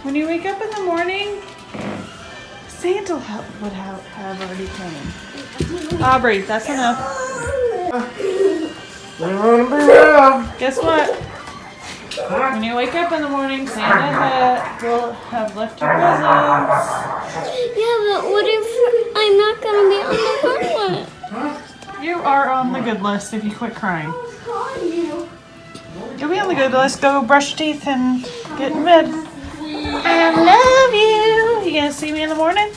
When you wake up in the morning, Santa would have already came. Aubrey, that's enough. Guess what? When you wake up in the morning, Santa will have left your presents. Yeah, but what if I'm not going to be on the good list? You are on the good list if you quit crying. You'll be on the good list. Go brush your teeth and get in bed. I love you. You gonna see me in the morning?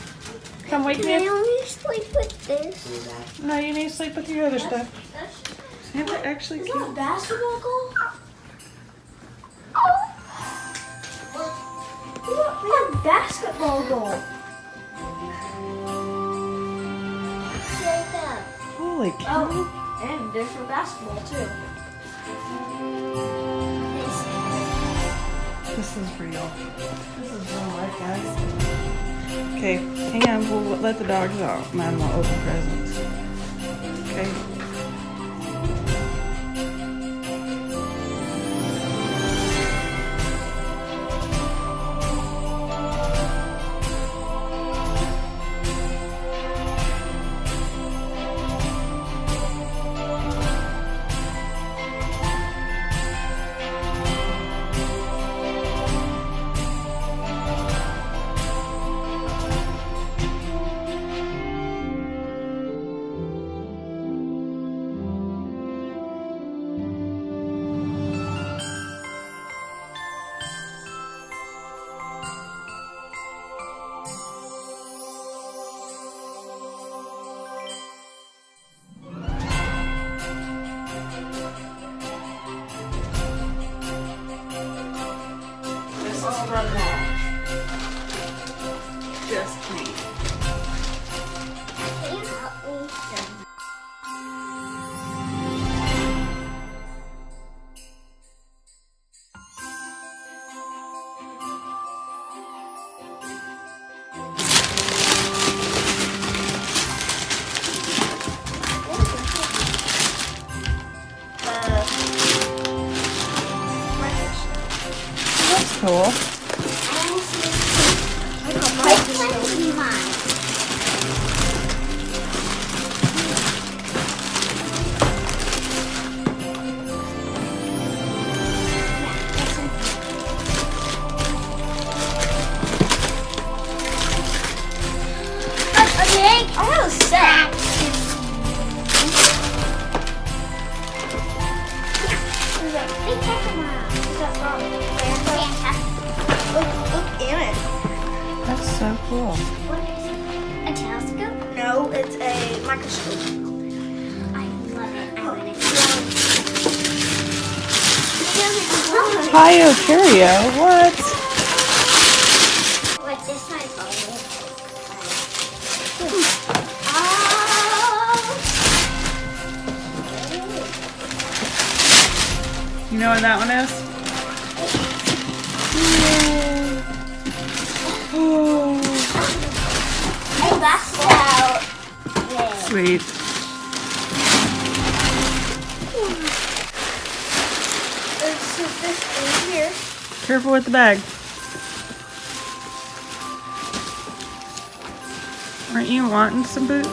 Come wake me I up. only sleep with this. No, you need to sleep with your other stuff. Santa actually cute. You want basketball goal? We have basketball goal. Like that. Holy cow. Oh, and they're for basketball too. This is real. This is real life, guys. Okay, hang on. We'll let the dogs out. Mom will open presents. Okay. From mom. Just me. Can you help me? That's cool. That's so cool. What is it? A telescope? No, it's a microscope. I love it. I want it. Hi, Ontario. What? Like this size bottle. You know what that one is? Oh, And that's out. Yeah. sweet. There's this in here. Careful with the bag. Aren't you wanting some boots?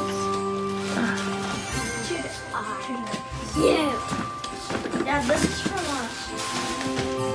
Yeah. Yeah, this is from us.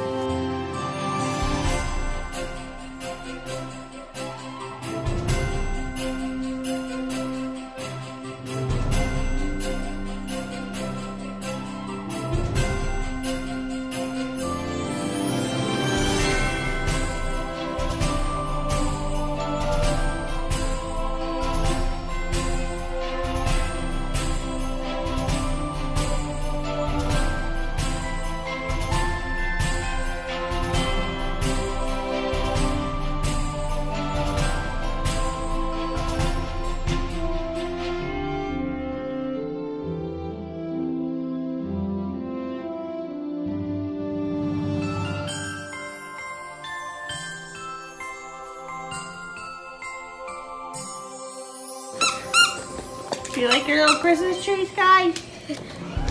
Do you like your little Christmas tree, Sky?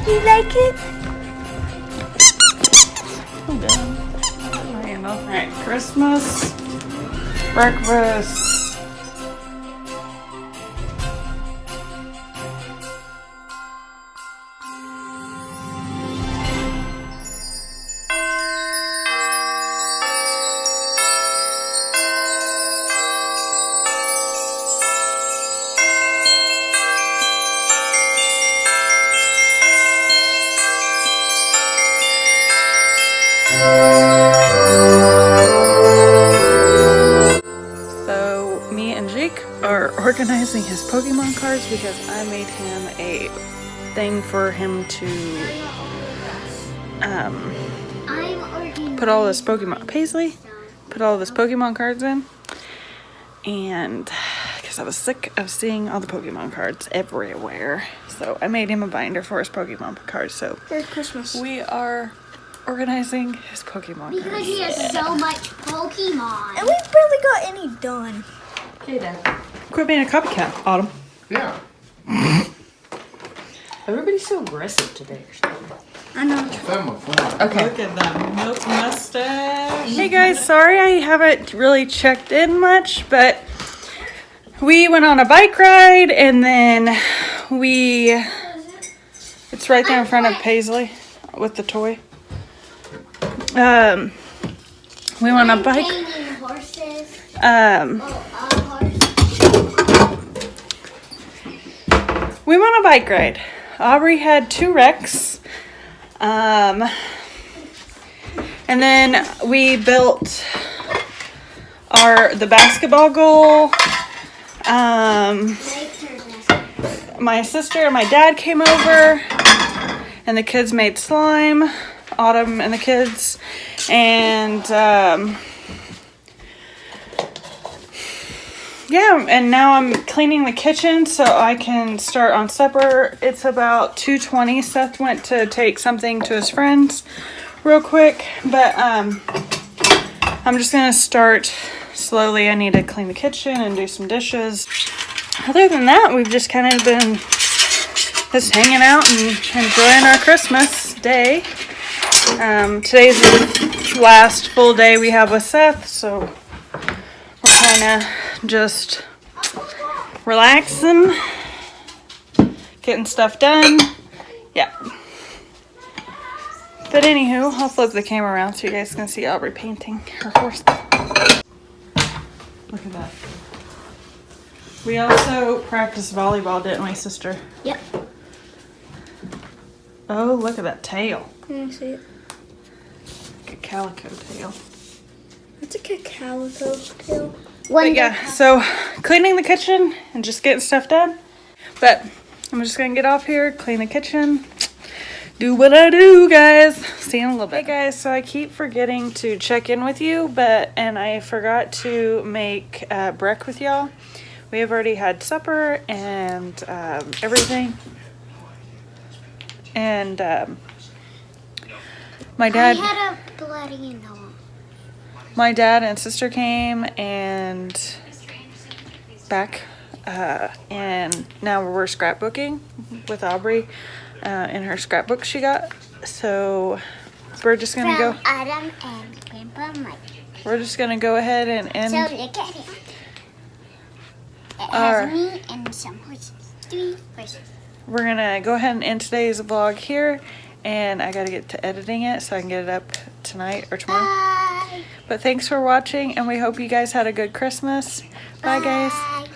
You like it? I'm done. Alright, Christmas Breakfast. So me and Jake are organizing his Pokemon cards because I made him a thing for him to put all his Pokemon Paisley, put all of his Pokemon cards in, and because I was sick of seeing all the Pokemon cards everywhere, so I made him a binder for his Pokemon cards. So Merry Christmas. we are organizing his Pokemon Because cards. he has so much Pokemon. And we barely got any done. Okay, Dad. Quit being a copycat, Autumn. Yeah. Everybody's so aggressive today. I know. Family fun. Okay. Look at that milk mustache. Hey guys, sorry I haven't really checked in much, but we went on a bike ride and then it's right there in front of Paisley with the toy. We went on a bike. Painting horses. We went on a bike ride. Aubrey had 2 wrecks. And then we built the basketball goal. My sister and my dad came over and the kids made slime. Autumn and the kids. And yeah, and now I'm cleaning the kitchen so I can start on supper. It's about 2:20. Seth went to take something to his friends real quick, but I'm just gonna start slowly. I need to clean the kitchen and do some dishes. Other than that, we've just kind of been just hanging out and enjoying our Christmas day. Today's the last full day we have with Seth, so we're kind of just relaxing, getting stuff done. Yeah. But anywho, I'll flip the camera around so you guys can see Aubrey painting her horse. Look at that. We also practiced volleyball, didn't we, sister? Yep. Oh, look at that tail. Can you see it? Like a calico tail. It's a calico tail. But yeah, so cleaning the kitchen and just getting stuff done. But I'm just gonna get off here, clean the kitchen, do what I do, guys. See you in a little bit. Hey guys, so I keep forgetting to check in with you, and I forgot to make brec with y'all. We have already had supper and everything. And my dad. I had a bloody nose. My dad and sister came and back, and now we're scrapbooking with Aubrey in her scrapbook she got. So we're just gonna go. Adam and Grandpa Mike. We're just gonna go ahead and end. So look at him. It Our- has me and some horses. 3 horses. We're gonna go ahead and end today's vlog here, and I gotta get to editing it so I can get it up tonight or tomorrow. Bye. But thanks for watching, and we hope you guys had a good Christmas. Bye guys. Bye.